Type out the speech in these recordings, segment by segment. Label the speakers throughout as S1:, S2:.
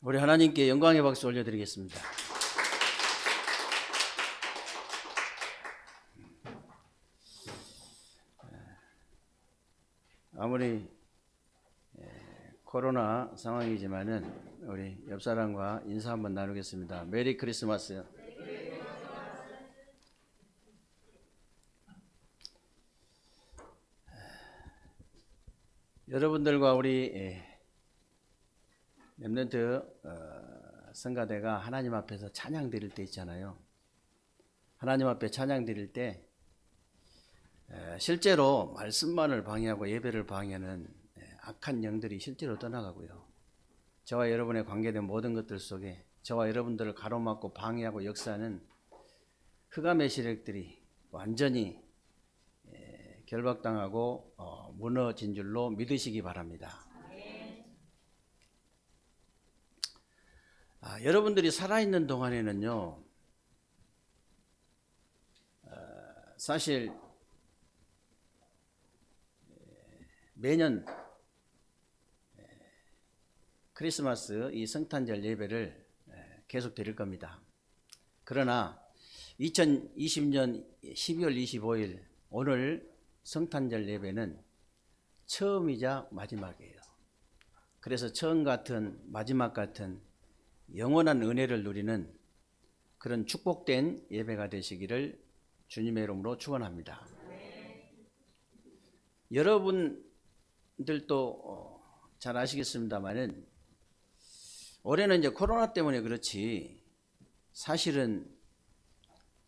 S1: 우리 하나님께 영광의 박수 올려드리겠습니다. 아무리 코로나 상황이지만은 우리 옆 사람과 인사 한번 나누겠습니다. 메리 크리스마스. 여러분들과 우리 렘넌트 성가대가 하나님 앞에서 찬양 드릴 때 있잖아요. 하나님 앞에 찬양 드릴 때 실제로 말씀만을 방해하고 예배를 방해하는 악한 영들이 실제로 떠나가고요. 저와 여러분의 관계된 모든 것들 속에 저와 여러분들을 가로막고 방해하고 역사하는 흑암의 세력들이 완전히 결박당하고 무너진 줄로 믿으시기 바랍니다. 여러분들이 살아있는 동안에는요, 사실 매년 크리스마스 이 성탄절 예배를 계속 드릴 겁니다. 그러나 2020년 12월 25일 오늘 성탄절 예배는 처음이자 마지막이에요. 그래서 처음 같은 마지막 같은 영원한 은혜를 누리는 그런 축복된 예배가 되시기를 주님의 이름으로 축원합니다. 여러분들도 잘 아시겠습니다만은 올해는 이제 코로나 때문에 그렇지 사실은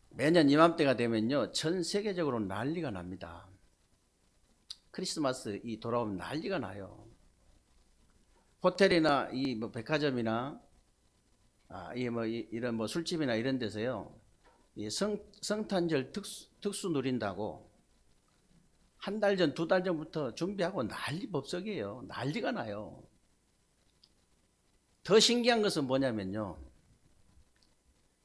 S1: 매년 이맘때가 되면요 전 세계적으로 난리가 납니다. 크리스마스 이 돌아오면 난리가 나요. 호텔이나 이 뭐 백화점이나 이런 술집이나 이런 데서요 이 성탄절 특수 누린다고 한 달 전, 두 달 전부터 준비하고 난리 법석이에요. 난리가 나요. 더 신기한 것은 뭐냐면요.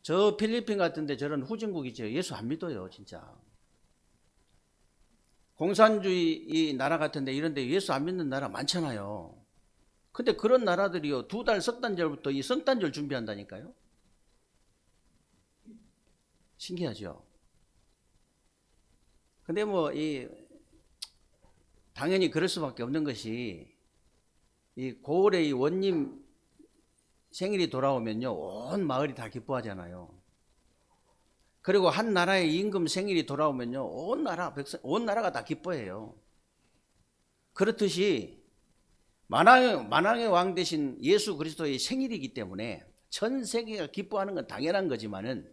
S1: 저 필리핀 같은데 저런 후진국이죠. 예수 안 믿어요, 진짜. 공산주의 이 나라 같은데 이런데 예수 안 믿는 나라 많잖아요. 근데 그런 나라들이요, 두 달, 석 달 전부터 이 성탄절 준비한다니까요. 신기하죠. 근데 당연히 그럴 수밖에 없는 것이 이 고을에 이 원님 생일이 돌아오면요 온 마을이 다 기뻐하잖아요. 그리고 한 나라의 임금 생일이 돌아오면요 온 나라가 다 기뻐해요. 그렇듯이 만왕의 왕 되신 예수 그리스도의 생일이기 때문에 전 세계가 기뻐하는 건 당연한 거지만은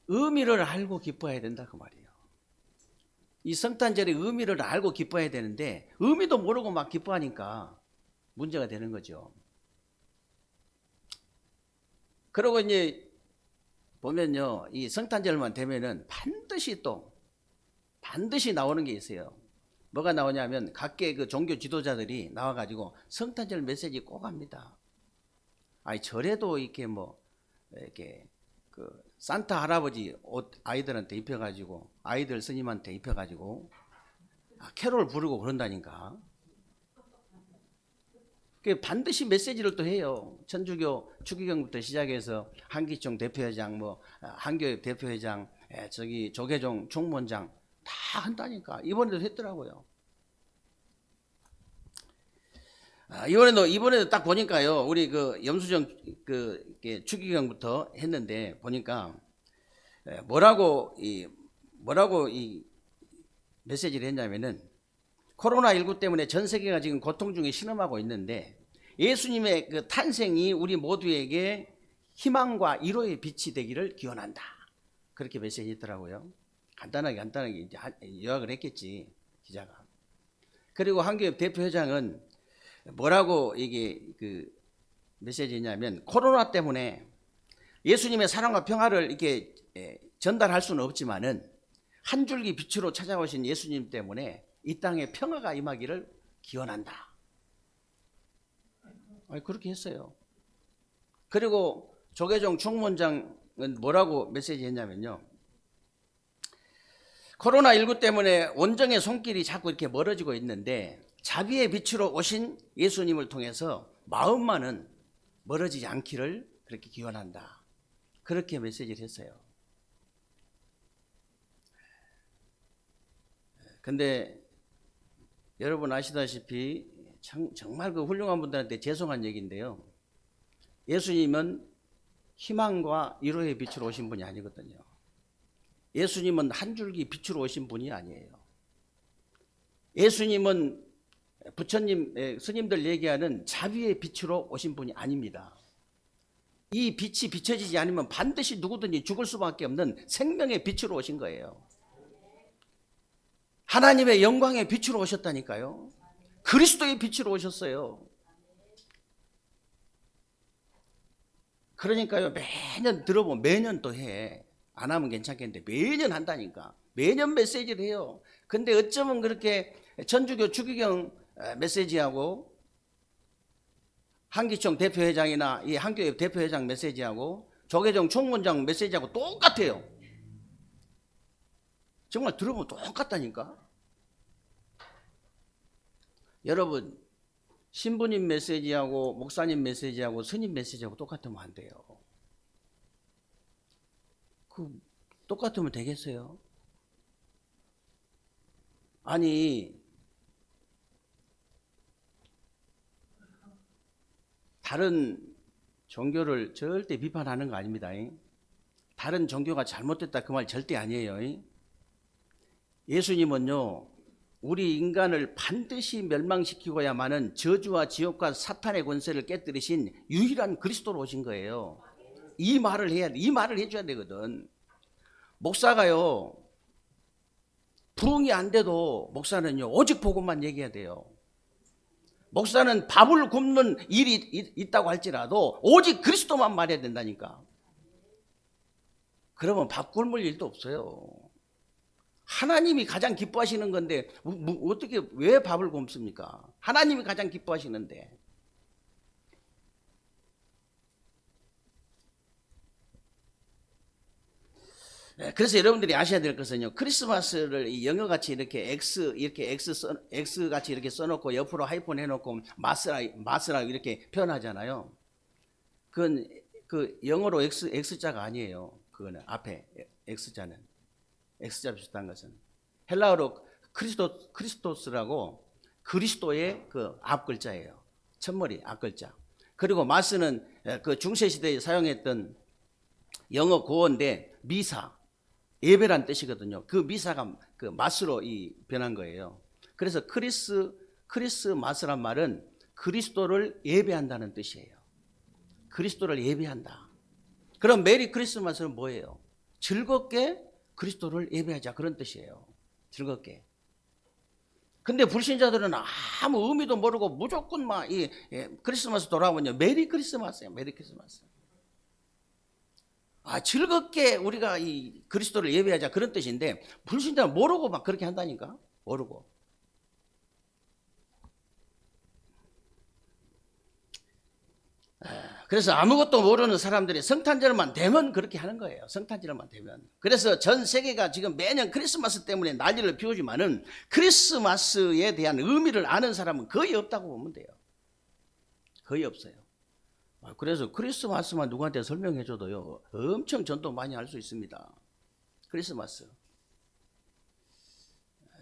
S1: 의미를 알고 기뻐해야 된다 그 말이에요. 이 성탄절의 의미를 알고 기뻐해야 되는데 의미도 모르고 막 기뻐하니까 문제가 되는 거죠. 그리고 이제 보면요 이 성탄절만 되면은 반드시 나오는 게 있어요. 뭐가 나오냐면 각계 그 종교 지도자들이 나와가지고 성탄절 메시지 꼭 합니다. 절에도 이렇게 이렇게 그 산타 할아버지 옷 아이들한테 입혀가지고 아이들 스님한테 입혀가지고 캐롤 부르고 그런다니까. 반드시 메시지를 또 해요. 천주교 추기경부터 시작해서 한기총 대표회장, 한교협 대표회장, 조계종 총무원장 다 한다니까. 이번에도 했더라고요. 이번에도 딱 보니까요, 우리 그 염수정 추기경부터 했는데 보니까 뭐라고 이 메시지를 했냐면은 코로나19 때문에 전 세계가 지금 고통 중에 신음하고 있는데 예수님의 그 탄생이 우리 모두에게 희망과 위로의 빛이 되기를 기원한다. 그렇게 메시지 했더라고요. 간단하게 이제 요약을 했겠지, 기자가. 그리고 한교협 대표회장은 뭐라고 이게 그 메시지냐면 코로나 때문에 예수님의 사랑과 평화를 이렇게 전달할 수는 없지만은 한 줄기 빛으로 찾아오신 예수님 때문에 이 땅에 평화가 임하기를 기원한다. 그렇게 했어요. 그리고 조계종 총무원장은 뭐라고 메시지 했냐면요. 코로나19 때문에 원정의 손길이 자꾸 이렇게 멀어지고 있는데 자비의 빛으로 오신 예수님을 통해서 마음만은 멀어지지 않기를 그렇게 기원한다. 그렇게 메시지를 했어요. 근데 여러분 아시다시피 정말 그 훌륭한 분들한테 죄송한 얘기인데요. 예수님은 희망과 위로의 빛으로 오신 분이 아니거든요. 예수님은 한 줄기 빛으로 오신 분이 아니에요. 예수님은 부처님, 스님들 얘기하는 자비의 빛으로 오신 분이 아닙니다. 이 빛이 비춰지지 않으면 반드시 누구든지 죽을 수밖에 없는 생명의 빛으로 오신 거예요. 하나님의 영광의 빛으로 오셨다니까요. 그리스도의 빛으로 오셨어요. 그러니까요, 매년 들어보면 매년 또 해. 안 하면 괜찮겠는데 매년 한다니까. 매년 메시지를 해요. 근데 어쩌면 그렇게 천주교 추기경 메시지하고 한기총 대표회장이나 이 한교회 대표회장 메시지하고 조계종 총무장 메시지하고 똑같아요. 정말 들어보면 똑같다니까. 여러분, 신부님 메시지하고 목사님 메시지하고 스님 메시지하고 똑같으면 안 돼요. 똑같으면 되겠어요? 아니, 다른 종교를 절대 비판하는 거 아닙니다. 다른 종교가 잘못됐다 그 말 절대 아니에요. 예수님은요, 우리 인간을 반드시 멸망시키고야만은 저주와 지옥과 사탄의 권세를 깨뜨리신 유일한 그리스도로 오신 거예요. 이 말을 해줘야 되거든. 목사가요, 부흥이 안 돼도 목사는요, 오직 복음만 얘기해야 돼요. 목사는 밥을 굽는 일이 있다고 할지라도 오직 그리스도만 말해야 된다니까. 그러면 밥 굶을 일도 없어요. 하나님이 가장 기뻐하시는 건데 어떻게 왜 밥을 굶습니까? 하나님이 가장 기뻐하시는데. 그래서 여러분들이 아셔야 될 것은요, 크리스마스를 영어같이 이렇게 X 같이 이렇게 써놓고 옆으로 하이폰 해놓고 마스라 이렇게 표현하잖아요. 그건 그 영어로 X자가 아니에요. 그거는 앞에 X자는. X자 비슷한 것은 헬라어로 크리스토스라고 그리스도의 그 앞글자예요. 첫머리 앞글자. 그리고 마스는 그 중세시대에 사용했던 영어 구어인데 미사, 예배란 뜻이거든요. 그 미사가 그 마스로 변한 거예요. 그래서 크리스마스란 말은 그리스도를 예배한다는 뜻이에요. 그리스도를 예배한다. 그럼 메리 크리스마스는 뭐예요? 즐겁게 그리스도를 예배하자, 그런 뜻이에요. 즐겁게. 근데 불신자들은 아무 의미도 모르고 무조건 막 크리스마스 돌아오면요, 메리 크리스마스예요. 메리 크리스마스. 즐겁게 우리가 이 그리스도를 예배하자, 그런 뜻인데 불신자는 모르고 막 그렇게 한다니까. 모르고. 그래서 아무것도 모르는 사람들이 성탄절만 되면 그렇게 하는 거예요. 성탄절만 되면. 그래서 전 세계가 지금 매년 크리스마스 때문에 난리를 피우지만은 크리스마스에 대한 의미를 아는 사람은 거의 없다고 보면 돼요. 거의 없어요. 그래서 크리스마스만 누구한테 설명해 줘도요, 엄청 전도 많이 할 수 있습니다. 크리스마스.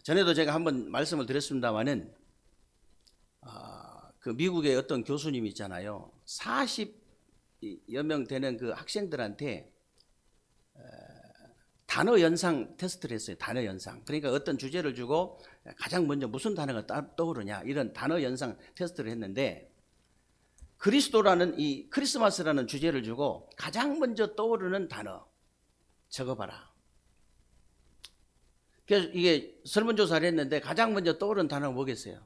S1: 전에도 제가 한번 말씀을 드렸습니다마는 그 미국의 어떤 교수님 있잖아요. 40여 명 되는 그 학생들한테 단어 연상 테스트를 했어요. 단어 연상. 그러니까 어떤 주제를 주고 가장 먼저 무슨 단어가 떠오르냐, 이런 단어 연상 테스트를 했는데, 그리스도라는 이 크리스마스라는 주제를 주고 가장 먼저 떠오르는 단어 적어봐라. 그래서 이게 설문조사를 했는데 가장 먼저 떠오르는 단어가 뭐겠어요?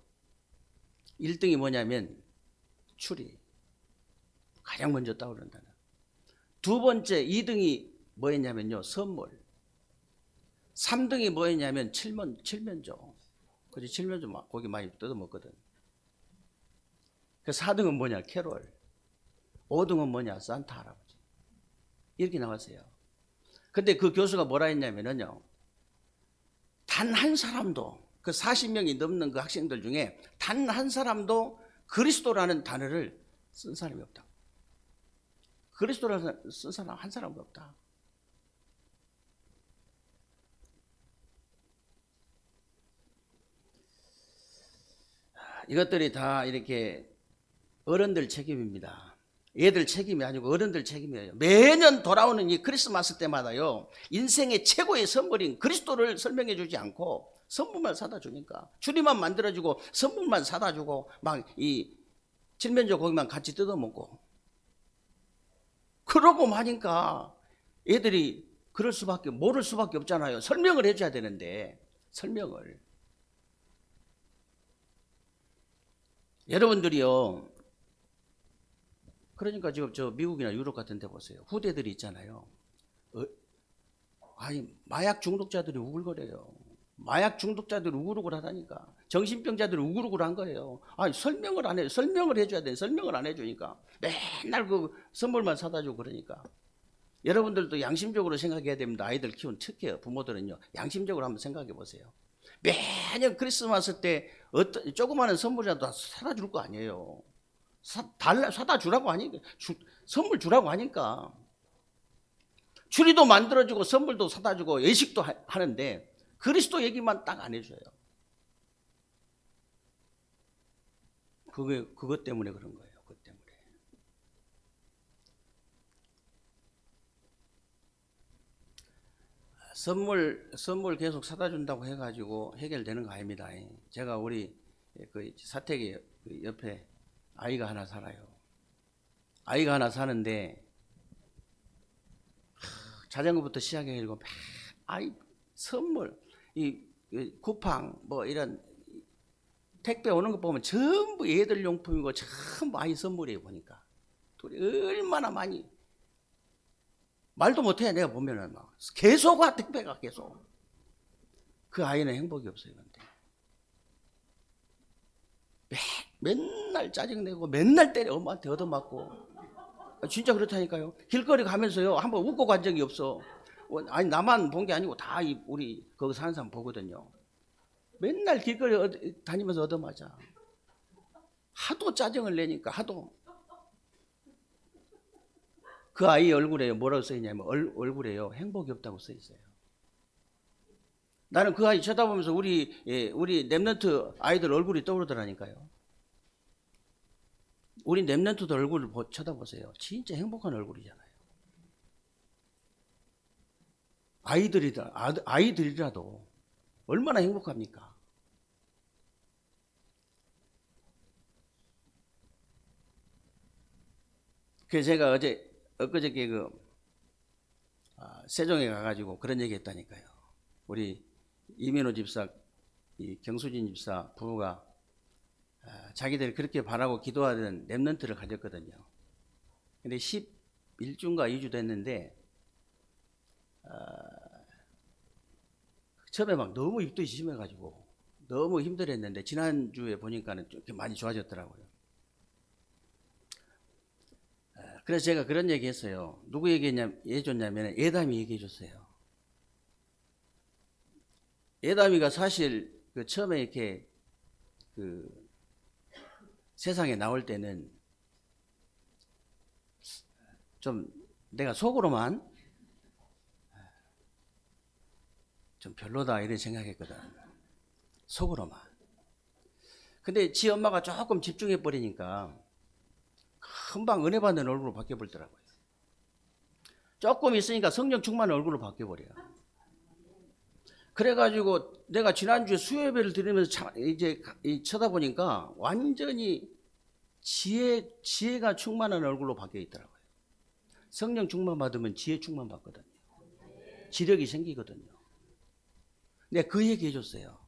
S1: 1등이 뭐냐면 추리. 가장 먼저 떠오르는 단어. 두 번째 2등이 뭐였냐면요, 선물. 3등이 뭐였냐면 칠면조. 그지, 칠면조 막 고기 많이 뜯어 먹거든. 그 4등은 뭐냐, 캐롤. 5등은 뭐냐, 산타 할아버지. 이렇게 나왔어요. 근데 그 교수가 뭐라 했냐면요, 단 한 사람도 그 40명이 넘는 그 학생들 중에 단 한 사람도 그리스도라는 단어를 쓴 사람이 없다. 그리스도라는 쓴 사람 한 사람도 없다. 이것들이 다 이렇게 어른들 책임입니다. 애들 책임이 아니고 어른들 책임이에요. 매년 돌아오는 이 크리스마스 때마다요, 인생의 최고의 선물인 그리스도를 설명해 주지 않고 선물만 사다 주니까, 주리만 만들어주고 선물만 사다 주고 막 이 칠면조 고기만 같이 뜯어먹고 그러고 하니까 애들이 그럴 수밖에, 모를 수밖에 없잖아요. 설명을 해줘야 되는데, 설명을. 여러분들이요, 그러니까 지금 저 미국이나 유럽 같은 데 보세요. 후대들이 있잖아요. 아니, 마약 중독자들이 우글거려요. 마약 중독자들이 우글우글 하다니까. 정신병자들이 우글우글 한 거예요. 아니, 설명을 안 해요. 설명을 해줘야 돼. 설명을 안 해주니까. 맨날 그 선물만 사다 주고 그러니까. 여러분들도 양심적으로 생각해야 됩니다. 아이들 키운 특히요. 부모들은요. 양심적으로 한번 생각해 보세요. 매년 크리스마스 때 어떤 조그마한 선물이라도 사다 줄 거 아니에요. 사다 주라고 하니까, 선물 주라고 하니까. 추리도 만들어주고 선물도 사다 주고 예식도 하는데 그리스도 얘기만 딱 안 해줘요. 그것 때문에 그런 거예요. 그것 때문에. 선물 계속 사다 준다고 해가지고 해결되는 거 아닙니다. 제가 우리 그 사택이 옆에 아이가 하나 살아요. 아이가 하나 사는데 자전거부터 시작해가지고 아이 선물, 이 쿠팡 뭐 이런 택배 오는 거 보면 전부 애들 용품이고 전부 아이 선물이에요. 보니까 둘이 얼마나 많이, 말도 못해. 내가 보면은 막 계속 와, 택배가 계속. 그 아이는 행복이 없어요. 근데 맨날 짜증내고 맨날 때려, 엄마한테 얻어맞고. 진짜 그렇다니까요. 길거리 가면서요, 한번 웃고 간 적이 없어. 아니, 나만 본 게 아니고 다 우리 거기 사는 사람 보거든요. 맨날 길거리 다니면서 얻어맞아. 하도 짜증을 내니까, 하도. 그 아이 얼굴에 뭐라고 써있냐면, 얼굴에요, 행복이 없다고 써있어요. 나는 그 아이 쳐다보면서 우리 랩런트 아이들 얼굴이 떠오르더라니까요. 우리 랩런트들 얼굴을 쳐다보세요. 진짜 행복한 얼굴이잖아요. 아이들이라도 얼마나 행복합니까? 그래서 제가 엊그저께 세종에 가가지고 그런 얘기 했다니까요. 우리 이민호 집사, 이 경수진 집사 부부가 자기들이 그렇게 바라고 기도하던 랩런트를 가졌거든요. 근데 11주인가 2주 됐는데 처음에 막 너무 입도 심해가지고 너무 힘들었는데 지난주에 보니까는 좀 많이 좋아졌더라고요. 그래서 제가 그런 얘기 했어요. 누구 해줬냐면 예담이 얘기해 줬어요. 예담이가 사실 그 처음에 이렇게 그 세상에 나올 때는 좀 내가 속으로만 좀 별로다 이런 생각했거든. 속으로만. 근데 지 엄마가 조금 집중해 버리니까 금방 은혜 받는 얼굴로 바뀌어 버리더라고요. 조금 있으니까 성령 충만한 얼굴로 바뀌어 버려요. 그래가지고 내가 지난주에 수요예배를 드리면서 이제 쳐다보니까 완전히 지혜가 충만한 얼굴로 바뀌어 있더라고요. 성령 충만 받으면 지혜 충만 받거든요. 지력이 생기거든요. 내가 그 얘기 해줬어요.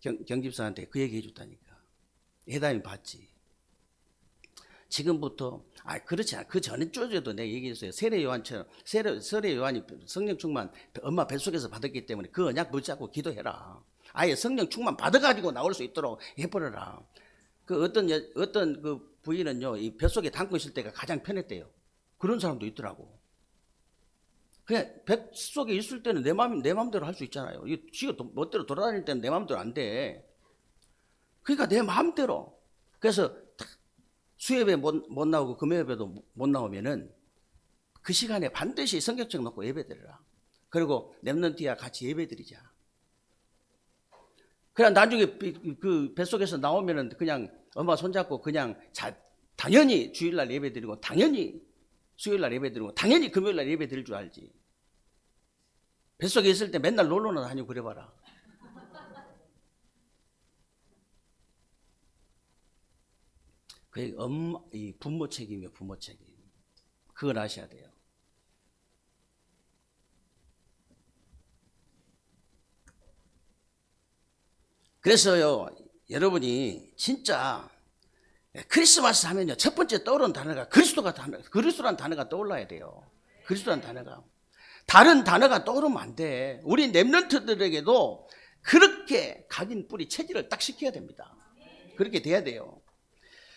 S1: 경집사한테 그 얘기 해줬다니까. 예담이 봤지. 지금부터, 그렇지 않아. 그 전에 쪼져도 내가 얘기했어요. 세례 요한처럼, 세례 요한이 성령 충만 엄마 뱃속에서 받았기 때문에 그 언약 붙잡고 기도해라. 아예 성령 충만 받아가지고 나올 수 있도록 해버려라. 그 어떤 그 부인은요, 이 뱃속에 담고 있을 때가 가장 편했대요. 그런 사람도 있더라고. 그냥 뱃속에 있을 때는 내 마음대로 할 수 있잖아요. 지가 멋대로 돌아다닐 때는 내 마음대로 안 돼. 그러니까 내 마음대로. 그래서 수협에 못 나오고 금요일에도 못 나오면은 그 시간에 반드시 성경책 놓고 예배드려라. 그리고 렘넌트와 같이 예배드리자. 그냥 나중에 그 뱃속에서 나오면은 그냥 엄마 손잡고 그냥 당연히 주일날 예배드리고 당연히 수요일날 예배드리고 당연히 금요일날 예배드릴 줄 알지. 뱃속에 있을 때 맨날 놀러나 다니고 그래봐라. 그게 이 부모 책임이에요. 부모 책임. 그걸 아셔야 돼요. 그래서요, 여러분이 진짜 크리스마스 하면요, 첫 번째 떠오르는 단어가 그리스도라는 단어가 떠올라야 돼요. 그리스도라는 단어가. 다른 단어가 떠오르면 안 돼. 우리 렘넌트들에게도 그렇게 각인 뿌리 체질을 딱 시켜야 됩니다. 그렇게 돼야 돼요.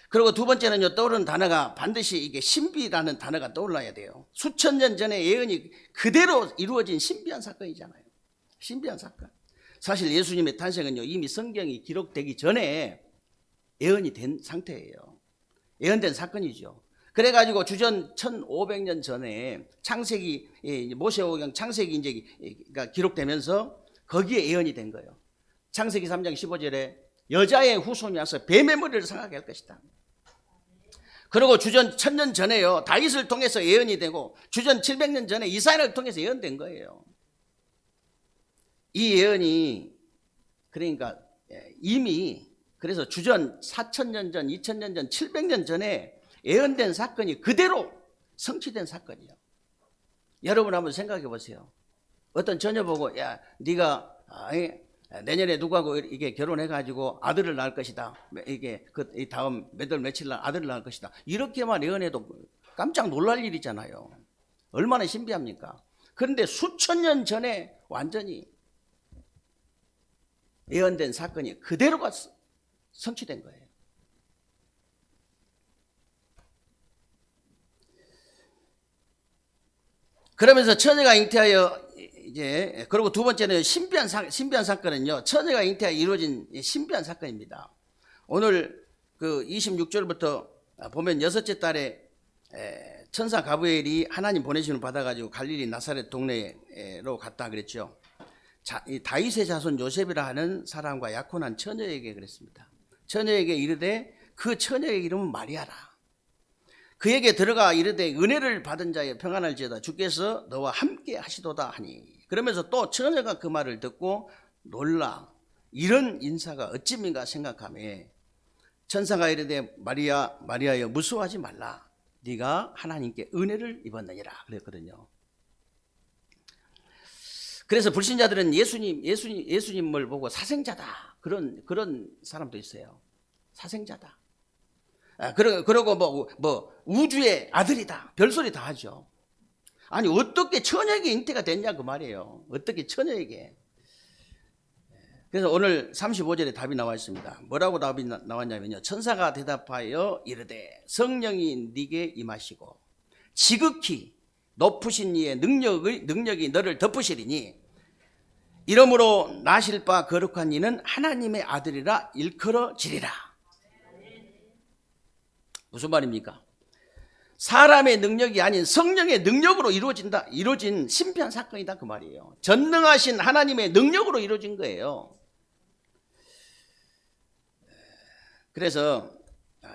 S1: 그리고 두 번째는요, 떠오르는 단어가 반드시 이게 신비라는 단어가 떠올라야 돼요. 수천 년 전에 예언이 그대로 이루어진 신비한 사건이잖아요. 신비한 사건. 사실 예수님의 탄생은요, 이미 성경이 기록되기 전에 예언이 된 상태예요. 예언된 사건이죠. 그래가지고 주전 1500년 전에 창세기, 모세오경 창세기 이제가 기록되면서 거기에 예언이 된 거예요. 창세기 3장 15절에 여자의 후손이 와서 뱀의 머리를 상하게 할 것이다. 그리고 주전 1000년 전에요, 다윗을 통해서 예언이 되고 주전 700년 전에 이사야를 통해서 예언된 거예요. 이 예언이 그러니까 이미 그래서 주전 4000년 전, 2000년 전, 700년 전에 예언된 사건이 그대로 성취된 사건이에요. 여러분 한번 생각해 보세요. 어떤 처녀 보고 야 네가 내년에 누구하고 이게 결혼해가지고 아들을 낳을 것이다. 이게 이 다음 몇 월 며칠 날 아들을 낳을 것이다. 이렇게만 예언해도 깜짝 놀랄 일이잖아요. 얼마나 신비합니까? 그런데 수천 년 전에 완전히 예언된 사건이 그대로가 성취된 거예요. 그러면서 처녀가 잉태하여 이제 그리고 두 번째는 신비한 사건은요, 처녀가 잉태하여 이루어진 신비한 사건입니다. 오늘 그 26절부터 보면 여섯째 달에 천사 가브리엘이 하나님 보내심을 받아가지고 갈릴리 나사렛 동네로 갔다 그랬죠. 이 다윗의 자손 요셉이라 하는 사람과 약혼한 처녀에게 그랬습니다. 처녀에게 이르되 그 처녀의 이름은 마리아라. 그에게 들어가 이르되 은혜를 받은 자여 평안할지어다 주께서 너와 함께 하시도다 하니. 그러면서 또 처녀가 그 말을 듣고 놀라 이런 인사가 어찌민가 생각하며 천사가 이르되 마리아여 무서워하지 말라. 네가 하나님께 은혜를 입었느니라 그랬거든요. 그래서 불신자들은 예수님을 보고 사생자다 그런 사람도 있어요. 사생자다. 그러고 뭐 우주의 아들이다 별소리 다 하죠. 아니 어떻게 처녀에게 잉태가 됐냐 그 말이에요. 어떻게 처녀에게. 그래서 오늘 35절에 답이 나와 있습니다. 뭐라고 답이 나왔냐면요, 천사가 대답하여 이르되 성령이 네게 임하시고 지극히 높으신 이의 능력이 너를 덮으시리니 이러므로 나실 바 거룩한 이는 하나님의 아들이라 일컬어지리라. 무슨 말입니까? 사람의 능력이 아닌 성령의 능력으로 이루어진 신비한 사건이다 그 말이에요. 전능하신 하나님의 능력으로 이루어진 거예요. 그래서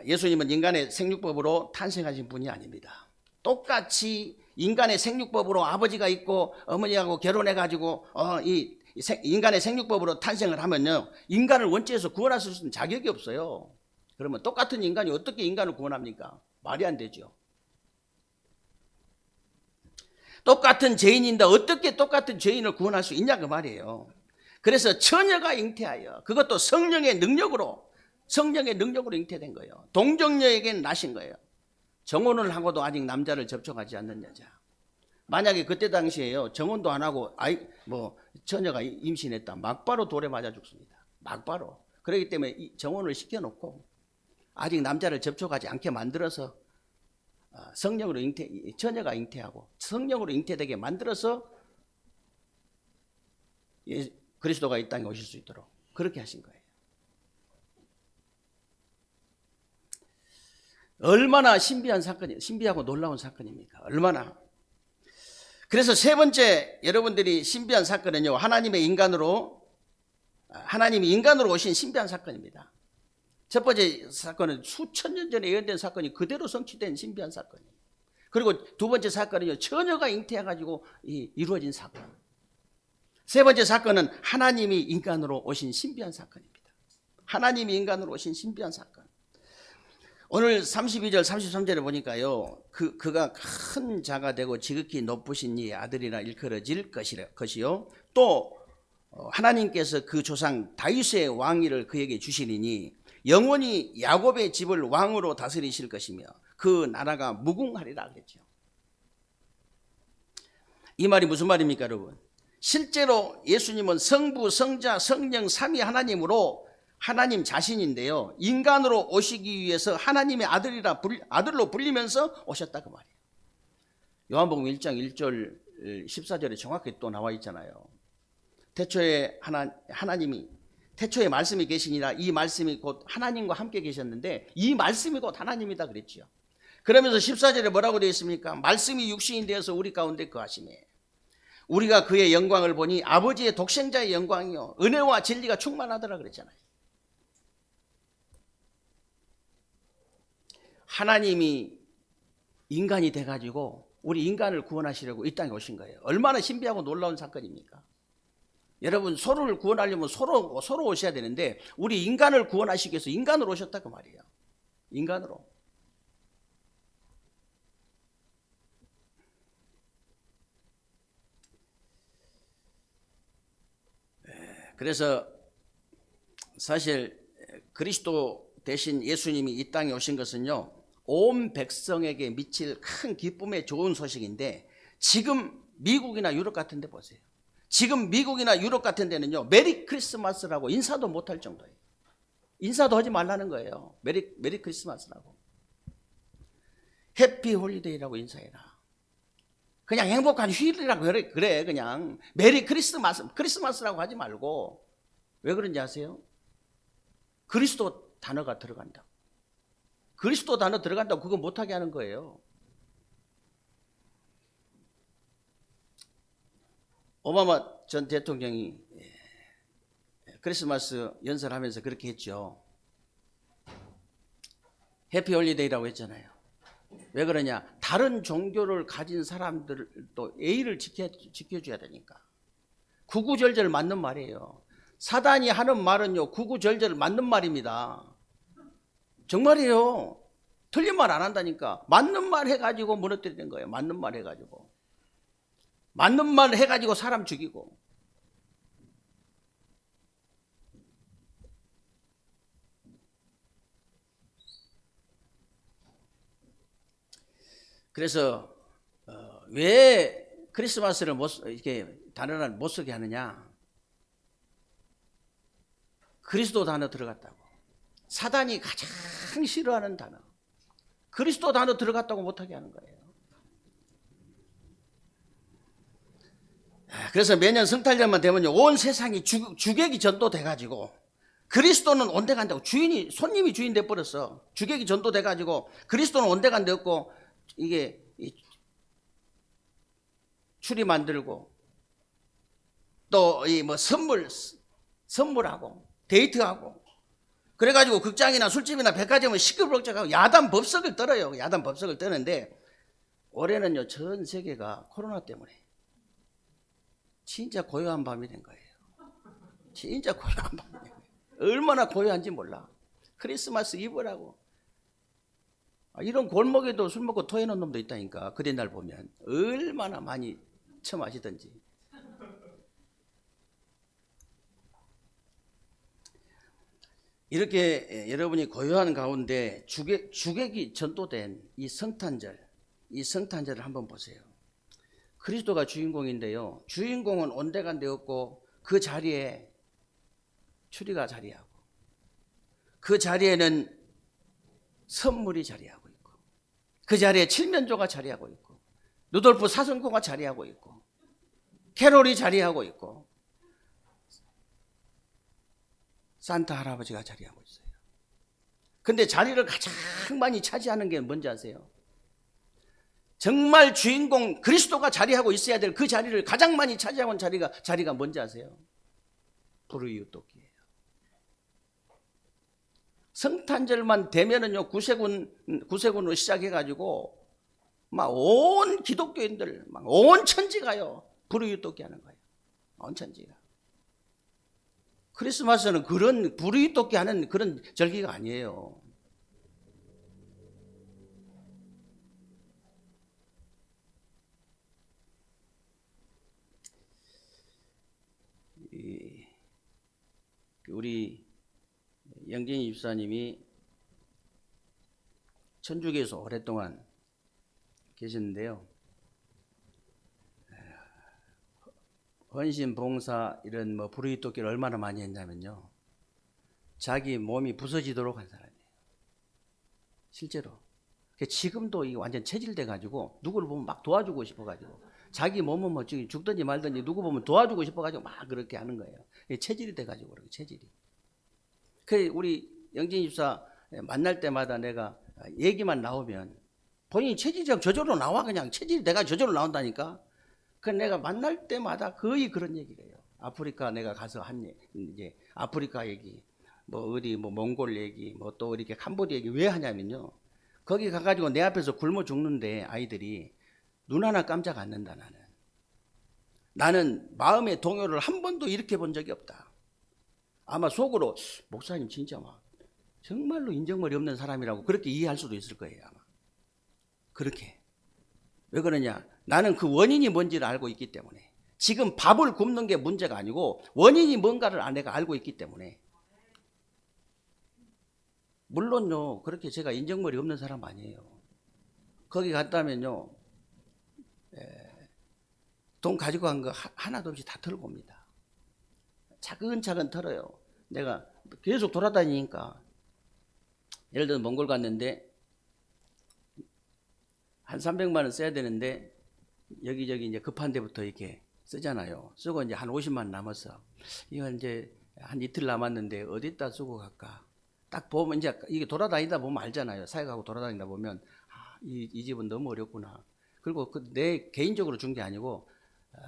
S1: 예수님은 인간의 생육법으로 탄생하신 분이 아닙니다. 똑같이 인간의 생육법으로 아버지가 있고 어머니하고 결혼해가지고 이 인간의 생육법으로 탄생을 하면요, 인간을 원죄에서 구원할 수 있는 자격이 없어요. 그러면 똑같은 인간이 어떻게 인간을 구원합니까? 말이 안 되죠. 똑같은 죄인인데 어떻게 똑같은 죄인을 구원할 수 있냐 그 말이에요. 그래서 처녀가 잉태하여 그것도 성령의 능력으로 잉태된 거예요. 동정녀에게는 나신 거예요. 정혼을 하고도 아직 남자를 접촉하지 않는 여자. 만약에 그때 당시에요, 정혼도 안 하고 처녀가 임신했다, 막바로 돌에 맞아 죽습니다. 막바로. 그렇기 때문에 이 정혼을 시켜놓고 아직 남자를 접촉하지 않게 만들어서 성령으로 처녀가 잉태하고 성령으로 잉태되게 만들어서 그리스도가 이 땅에 오실 수 있도록 그렇게 하신 거예요. 얼마나 신비한 사건이, 신비하고 놀라운 사건입니까? 얼마나. 그래서 세 번째 여러분들이 신비한 사건은요, 하나님이 인간으로 오신 신비한 사건입니다. 첫 번째 사건은 수천 년 전에 예언된 사건이 그대로 성취된 신비한 사건이에요. 그리고 두 번째 사건은요, 처녀가 잉태해가지고 이루어진 사건. 세 번째 사건은 하나님이 인간으로 오신 신비한 사건입니다. 하나님이 인간으로 오신 신비한 사건. 오늘 32절 33절에 보니까요, 그가 큰 자가 되고 지극히 높으신 이 아들이라 일컬어질 것이요, 또 하나님께서 그 조상 다윗의 왕위를 그에게 주시리니 영원히 야곱의 집을 왕으로 다스리실 것이며 그 나라가 무궁하리라 그랬죠. 이 말이 무슨 말입니까, 여러분? 실제로 예수님은 성부, 성자, 성령 삼위 하나님으로 하나님 자신인데요, 인간으로 오시기 위해서 하나님의 아들로 불리면서 오셨다 그 말이에요. 요한복음 1장 1절 14절에 정확히 또 나와 있잖아요. 태초에 태초에 말씀이 계시니라, 이 말씀이 곧 하나님과 함께 계셨는데 이 말씀이 곧 하나님이다 그랬지요. 그러면서 14절에 뭐라고 되어 있습니까? 말씀이 육신이 되어서 우리 가운데 거하시매 우리가 그의 영광을 보니 아버지의 독생자의 영광이요 은혜와 진리가 충만하더라 그랬잖아요. 하나님이 인간이 돼가지고 우리 인간을 구원하시려고 이 땅에 오신 거예요. 얼마나 신비하고 놀라운 사건입니까? 여러분, 서로를 구원하려면 서로 오셔야 되는데 우리 인간을 구원하시기 위해서 인간으로 오셨다 그 말이에요. 인간으로. 그래서 사실 그리스도 대신 예수님이 이 땅에 오신 것은요, 온 백성에게 미칠 큰 기쁨의 좋은 소식인데, 지금 미국이나 유럽 같은 데 보세요. 지금 미국이나 유럽 같은 데는요, 메리 크리스마스라고 인사도 못할 정도예요. 인사도 하지 말라는 거예요. 메리 크리스마스라고. 해피 홀리데이라고 인사해라. 그냥 행복한 휴일이라고 그래. 그냥 메리 크리스마스라고 하지 말고. 왜 그런지 아세요? 그리스도 단어가 들어간다. 그리스도 단어 들어간다고 그거 못하게 하는 거예요. 오바마 전 대통령이 크리스마스 연설하면서 그렇게 했죠. 해피 홀리데이라고 했잖아요. 왜 그러냐? 다른 종교를 가진 사람들도 예의를 지켜줘야 되니까. 구구절절 맞는 말이에요. 사단이 하는 말은요, 구구절절 맞는 말입니다. 정말이에요. 틀린 말 안 한다니까. 맞는 말 해가지고 무너뜨리는 거예요. 맞는 말 해가지고. 맞는 말 해가지고 사람 죽이고. 그래서 왜 크리스마스를 이렇게 단어를 못 쓰게 하느냐? 그리스도 단어 들어갔다고. 사단이 가장 싫어하는 단어. 그리스도 단어 들어갔다고 못하게 하는 거예요. 그래서 매년 성탄절만 되면요, 온 세상이 주객이 전도돼가지고 그리스도는 온데간데 손님이 주인 돼버렸어. 주객이 전도돼가지고 그리스도는 온데간데 없고 이게 추리 만들고 또 이 뭐 선물하고 데이트하고 그래가지고 극장이나 술집이나 백화점은 시끌벅적하고 야단 법석을 떨어요. 야단 법석을 떠는데 올해는요, 전 세계가 코로나 때문에 진짜 고요한 밤이 된 거예요. 진짜 고요한 밤이 된 거예요. 얼마나 고요한지 몰라. 크리스마스 이브라고. 이런 골목에도 술 먹고 토해놓은 놈도 있다니까. 그대 날 보면 얼마나 많이 처마시던지. 이렇게 여러분이 고요한 가운데 주객이 전도된 이 성탄절을 한번 보세요. 그리스도가 주인공인데요, 주인공은 온데간데 없고 그 자리에 추리가 자리하고 그 자리에는 선물이 자리하고 있고 그 자리에 칠면조가 자리하고 있고, 루돌프 사슴코가 자리하고 있고, 캐롤이 자리하고 있고, 산타 할아버지가 자리하고 있어요. 근데 자리를 가장 많이 차지하는 게 뭔지 아세요? 정말 주인공 그리스도가 자리하고 있어야 될 그 자리를 가장 많이 차지하고 있는 자리가 뭔지 아세요? 불의유독이에요. 성탄절만 되면은요, 구세군으로 시작해가지고 막 온 기독교인들, 막 온 천지가요 불의유독기 하는 거예요. 온 천지가. 크리스마스는 그런 불의유독기 하는 그런 절기가 아니에요. 우리 영진이 집사님이 천주교에서 오랫동안 계셨는데요. 헌신, 봉사 이런 뭐 불의독기를 얼마나 많이 했냐면요, 자기 몸이 부서지도록 한 사람이에요. 실제로. 지금도 이게 완전 체질돼 가지고 누구를 보면 막 도와주고 싶어 가지고, 자기 몸은 뭐 죽든지 말든지 누구 보면 도와주고 싶어 가지고 막 그렇게 하는 거예요. 체질이 돼 가지고 그렇게 체질이. 그 우리 영진 집사 만날 때마다 내가 얘기만 나오면 본인이 체질적 저절로 나와. 그냥 체질이 내가 저절로 나온다니까. 그 내가 만날 때마다 거의 그런 얘기를 해요. 아프리카 내가 가서 이제 아프리카 얘기, 뭐 어디 뭐 몽골 얘기, 뭐 또 이렇게 캄보디아 얘기 왜 하냐면요, 거기 가가지고 내 앞에서 굶어 죽는데 아이들이 눈 하나 깜짝 안 는다. 나는 마음의 동요를 한 번도 일으켜 본 적이 없다. 아마 속으로 목사님 진짜 막 정말로 인정머리 없는 사람이라고 그렇게 이해할 수도 있을 거예요. 아마 그렇게. 왜 그러냐, 나는 그 원인이 뭔지를 알고 있기 때문에. 지금 밥을 굶는 게 문제가 아니고 원인이 뭔가를 내가 알고 있기 때문에. 물론요, 그렇게 제가 인정머리 없는 사람 아니에요. 거기 갔다면요, 돈 가지고 간 거 하나도 없이 다 털고 옵니다. 차근차근 털어요. 내가 계속 돌아다니니까, 예를 들어 몽골 갔는데 한 300만 원 써야 되는데 여기저기 이제 급한 데부터 이렇게 쓰잖아요. 쓰고 이제 한 50만 원 남았어. 이거 이제 한 이틀 남았는데 어디다 쓰고 갈까? 딱 보면 이제 이게 돌아다니다 보면 알잖아요. 사역하고 돌아다니다 보면 이 집은 너무 어렵구나. 그리고 내 개인적으로 준 게 아니고,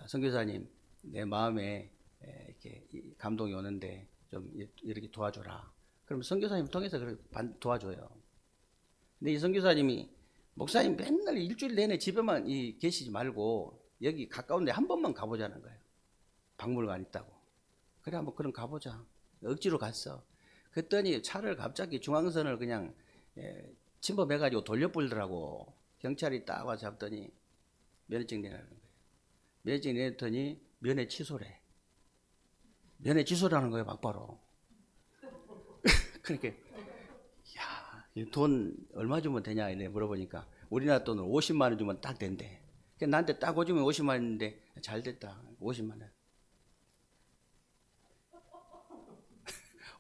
S1: 선교사님 내 마음에 이렇게 감동이 오는데 좀 이렇게 도와줘라. 그럼 선교사님 통해서 그렇게 도와줘요. 근데 이 선교사님이, 목사님 맨날 일주일 내내 집에만 계시지 말고 여기 가까운데 한 번만 가보자는 거예요. 박물관 있다고. 그래 한번 그럼 가보자. 억지로 갔어. 그랬더니 차를 갑자기 중앙선을 그냥 침범해가지고 돌려불더라고. 경찰이 딱 와서 잡더니 면허증 내라는 거예요. 면허증 내더니 면허 취소래. 면허 취소라는 거예요, 막바로. 그러니까 돈 얼마 주면 되냐 이래 물어보니까 우리나라 돈으로 50만 원 주면 딱 된대. 나한테 딱 오주면 50만 원인데 잘 됐다. 50만 원.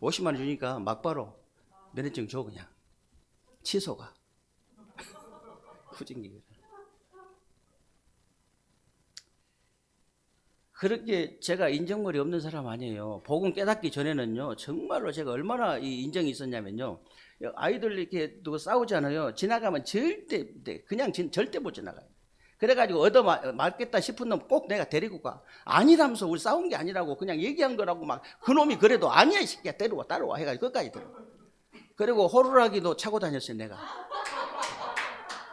S1: 50만 원 주니까 막바로 면허증 줘 그냥. 취소가. 후진기. 그렇게 제가 인정머리 없는 사람 아니에요. 복음 깨닫기 전에는요, 정말로 제가 얼마나 이 인정이 있었냐면요, 아이들 이렇게 누구 싸우잖아요. 지나가면 절대 못 지나가요. 그래가지고 얻어맞겠다 싶은 놈 꼭 내가 데리고 가. 아니라면서 우리 싸운 게 아니라고 그냥 얘기한 거라고 막 그놈이 그래도 아니야 이 새끼야 따라와 해가지고 끝까지 들어. 그리고 호루라기도 차고 다녔어요 내가.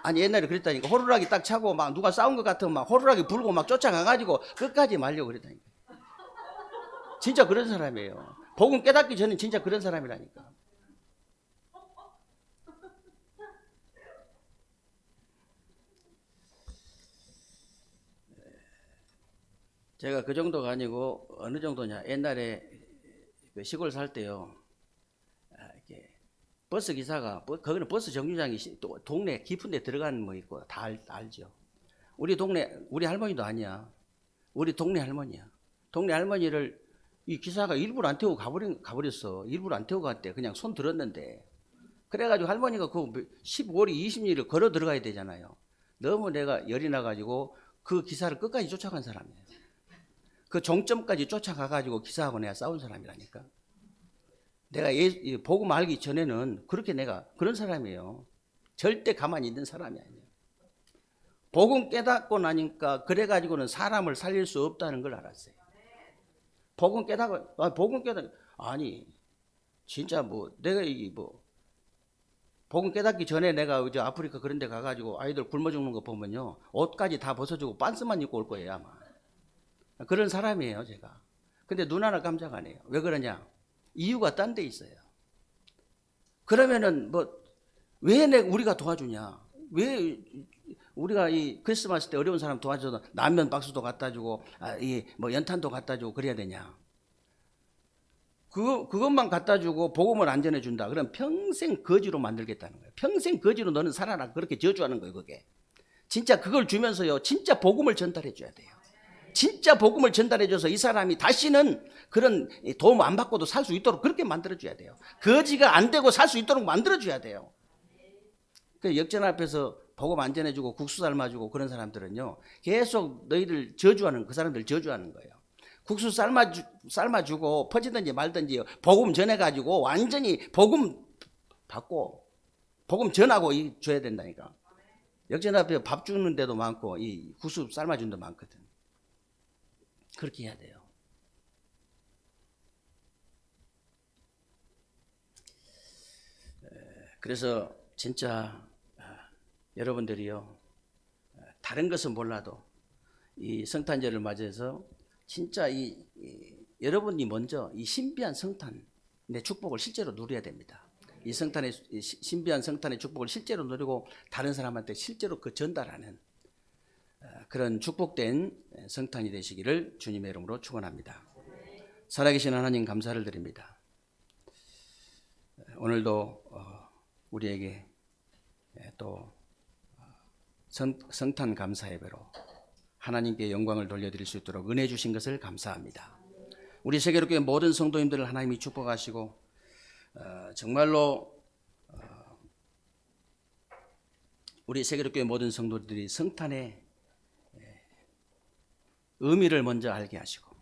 S1: 아니 옛날에 그랬다니까. 호루라기 딱 차고 막 누가 싸운 것 같으면 막 호루라기 불고 막 쫓아가가지고 끝까지 말려고 그랬다니까. 진짜 그런 사람이에요. 복음 깨닫기 전에 진짜 그런 사람이라니까. 제가 그 정도가 아니고 어느 정도냐, 옛날에 그 시골 살 때요, 이렇게 버스 기사가, 거기는 버스 정류장이 또 동네 깊은 데 들어가는 뭐 있고 다 알죠. 우리 동네, 우리 할머니도 아니야. 우리 동네 할머니야. 동네 할머니를 이 기사가 일부러 안 태우고 가버렸어. 일부러 안 태우고 갔대. 그냥 손 들었는데 그래가지고 할머니가 그 15리 20리를 걸어 들어가야 되잖아요. 너무 내가 열이 나가지고 그 기사를 끝까지 쫓아간 사람이에요. 그 종점까지 쫓아가가지고 기사하고 내가 싸운 사람이라니까. 내가 복음 알기 전에는 그렇게 내가 그런 사람이에요. 절대 가만히 있는 사람이 아니에요. 복음 깨닫고 나니까 그래가지고는 사람을 살릴 수 없다는 걸 알았어요. 복음 깨닫고 아니 진짜 뭐 내가 복음 깨닫기 전에 내가 이제 아프리카 그런 데 가가지고 아이들 굶어 죽는 거 보면요, 옷까지 다 벗어주고 빤스만 입고 올 거예요 아마. 그런 사람이에요 제가. 근데 눈 하나 깜짝 안 해요. 왜 그러냐? 이유가 딴 데 있어요. 그러면은 왜 우리가 도와주냐? 왜 우리가 이 크리스마스 때 어려운 사람 도와줘서 라면 박스도 갖다 주고 연탄도 갖다 주고 그래야 되냐? 그것만 갖다 주고 복음을 안 전해 준다. 그럼 평생 거지로 만들겠다는 거예요. 평생 거지로 너는 살아라. 그렇게 저주하는 거예요, 그게. 진짜 그걸 주면서요, 진짜 복음을 전달해 줘야 돼요. 진짜 복음을 전달해 줘서 이 사람이 다시는 그런 도움 안 받고도 살 수 있도록 그렇게 만들어 줘야 돼요. 거지가 안 되고 살 수 있도록 만들어 줘야 돼요. 그 역전 앞에서 복음 안 전해 주고 국수 삶아 주고 그런 사람들은요, 계속 너희들 저주하는, 그 사람들 저주하는 거예요. 국수 삶아주고 퍼지든지 말든지 복음 전해가지고 완전히 복음 받고 복음 전하고 줘야 된다니까. 역전 앞에 밥 주는 데도 많고 이 국수 삶아주는 데도 많거든. 그렇게 해야 돼요. 그래서 진짜 여러분들이요, 다른 것은 몰라도 이 성탄절을 맞이해서 진짜 여러분이 먼저 이 신비한 성탄의 축복을 실제로 누려야 됩니다. 이 신비한 성탄의 축복을 실제로 누리고 다른 사람한테 실제로 그 전달하는 그런 축복된 성탄이 되시기를 주님의 이름으로 축원합니다. 살아계신 하나님 감사를 드립니다. 오늘도 우리에게 또 성탄 감사 예배로 하나님께 영광을 돌려드릴 수 있도록 은혜 주신 것을 감사합니다. 우리 세계로교회 모든 성도님들을 하나님이 축복하시고 정말로 우리 세계로교회 모든 성도들이 성탄의 의미를 먼저 알게 하시고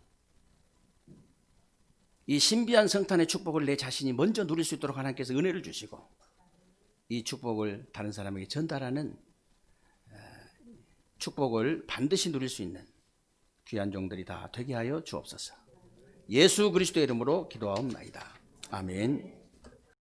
S1: 이 신비한 성탄의 축복을 내 자신이 먼저 누릴 수 있도록 하나님께서 은혜를 주시고 이 축복을 다른 사람에게 전달하는 축복을 반드시 누릴 수 있는 귀한 종들이 다 되게 하여 주옵소서. 예수 그리스도의 이름으로 기도하옵나이다. 아멘.